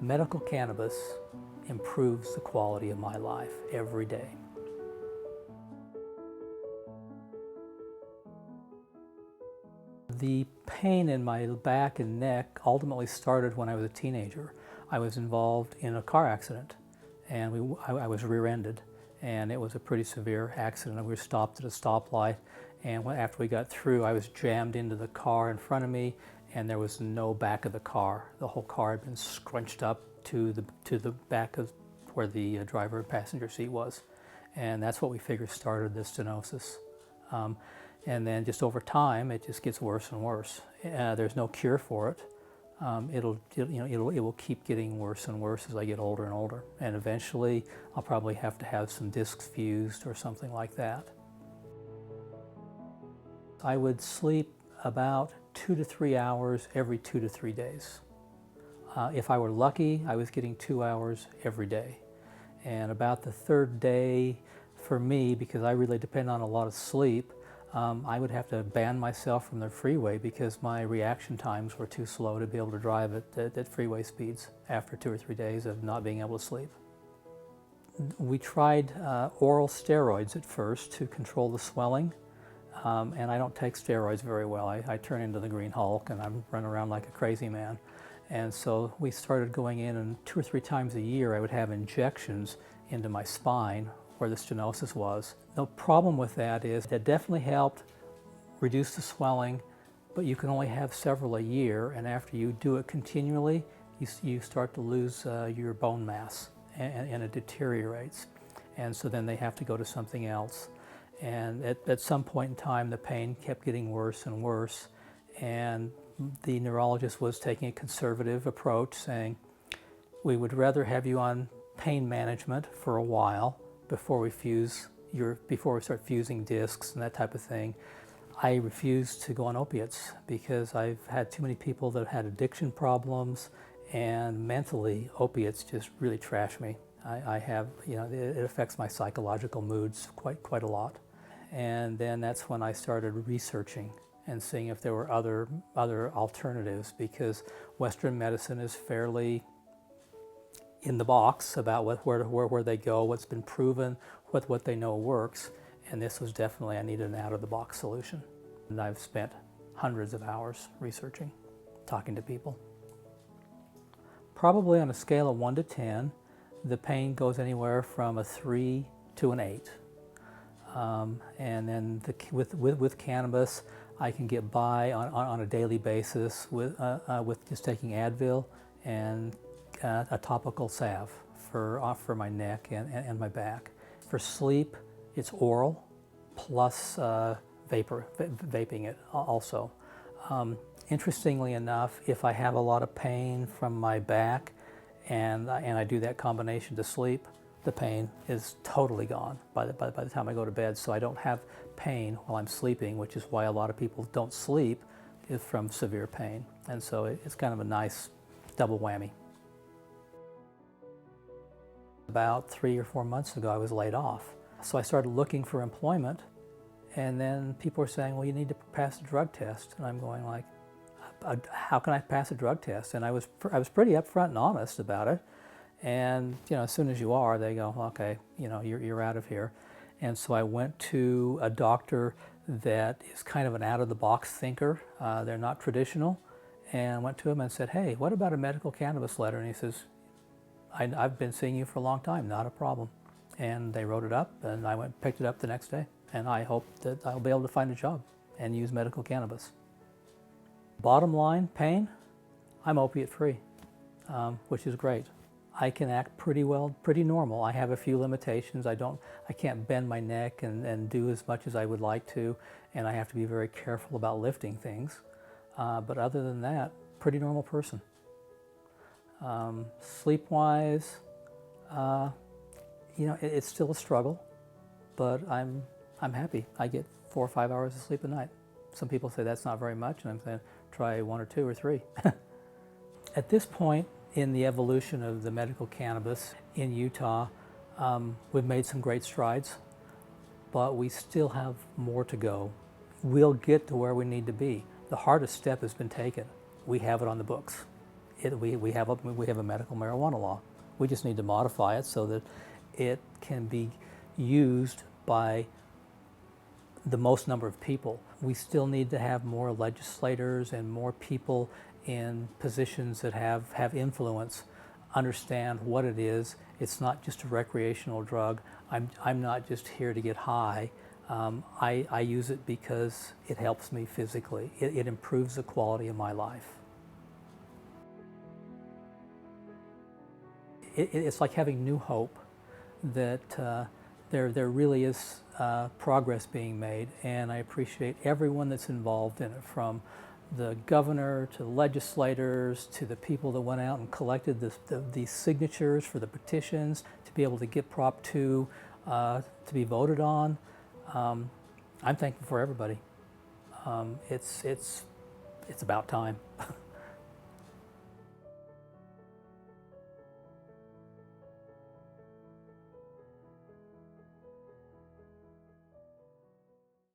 Medical cannabis improves the quality of my life every day. The pain in my back and neck ultimately started when I was a teenager. I was involved in a car accident, and I was rear-ended, and it was a pretty severe accident. We were stopped at a stoplight, and after we got through, I was jammed into the car in front of me, and there was no back of the car. The whole car had been scrunched up to the back of where the driver and passenger seat was, and that's what we figured started this stenosis. And then just over time, it just gets worse and worse. There's no cure for it. It will keep getting worse and worse as I get older and older. And eventually, I'll probably have to have some discs fused or something like that. I would sleep about 2 to 3 hours every 2 to 3 days. If I were lucky, I was getting 2 hours every day. And about the third day, for me, because I really depend on a lot of sleep, I would have to ban myself from the freeway because my reaction times were too slow to be able to drive at freeway speeds after 2 or 3 days of not being able to sleep. We tried oral steroids at first to control the swelling, and I don't take steroids very well. I turn into the Green Hulk and I run around like a crazy man. And so we started going in, and 2 or 3 times a year I would have injections into my spine where the stenosis was. The problem with that is it definitely helped reduce the swelling, but you can only have several a year, and after you do it continually, you start to lose your bone mass, and it deteriorates. And so then they have to go to something else. And at some point in time, the pain kept getting worse and worse, and the neurologist was taking a conservative approach, saying, we would rather have you on pain management for a while before we start fusing discs and that type of thing. I refused to go on opiates because I've had too many people that have had addiction problems, and mentally opiates just really trash me. It affects my psychological moods quite a lot. And then that's when I started researching and seeing if there were other alternatives, because Western medicine is fairly in the box about where they go, what's been proven, what they know works, and this was definitely, I needed an out-of-the-box solution. And I've spent hundreds of hours researching, talking to people. Probably on a scale of 1 to 10, the pain goes anywhere from a 3 to an 8. And then with cannabis, I can get by on a daily basis with just taking Advil and a topical salve for my neck and my back. For sleep, it's oral plus vaping it also. Interestingly enough, if I have a lot of pain from my back and I do that combination to sleep, the pain is totally gone by the time I go to bed. So I don't have pain while I'm sleeping, which is why a lot of people don't sleep, is from severe pain. And so it's kind of a nice double whammy. About 3 or 4 months ago, I was laid off. So I started looking for employment, and then people were saying, well, you need to pass a drug test. And I'm going like, how can I pass a drug test? And I was pretty upfront and honest about it. And as soon as you are, they go, okay, you're out of here. And so I went to a doctor that is kind of an out-of-the-box thinker. They're not traditional. And I went to him and said, hey, what about a medical cannabis letter? And he says, I've been seeing you for a long time, not a problem. And they wrote it up, and I went and picked it up the next day. And I hope that I'll be able to find a job and use medical cannabis. Bottom line, pain, I'm opiate-free, which is great. I can act pretty well, pretty normal. I have a few limitations. I can't bend my neck and do as much as I would like to, and I have to be very careful about lifting things. But other than that, pretty normal person. Sleep-wise, it's still a struggle, but I'm happy. I get 4 or 5 hours of sleep a night. Some people say that's not very much, and I'm saying try 1 or 2 or 3. At this point in the evolution of the medical cannabis in Utah, we've made some great strides, but we still have more to go. We'll get to where we need to be. The hardest step has been taken. We have it on the books. we have a medical marijuana law. We just need to modify it so that it can be used by the most number of people. We still need to have more legislators and more people in positions that have influence understand what it is. It's not just a recreational drug. I'm not just here to get high. I use it because it helps me physically. It improves the quality of my life. It's like having new hope that there really is progress being made, and I appreciate everyone that's involved in it, from the governor to the legislators to the people that went out and collected these signatures for the petitions to be able to get Prop 2 to be voted on. I'm thankful for everybody. It's about time.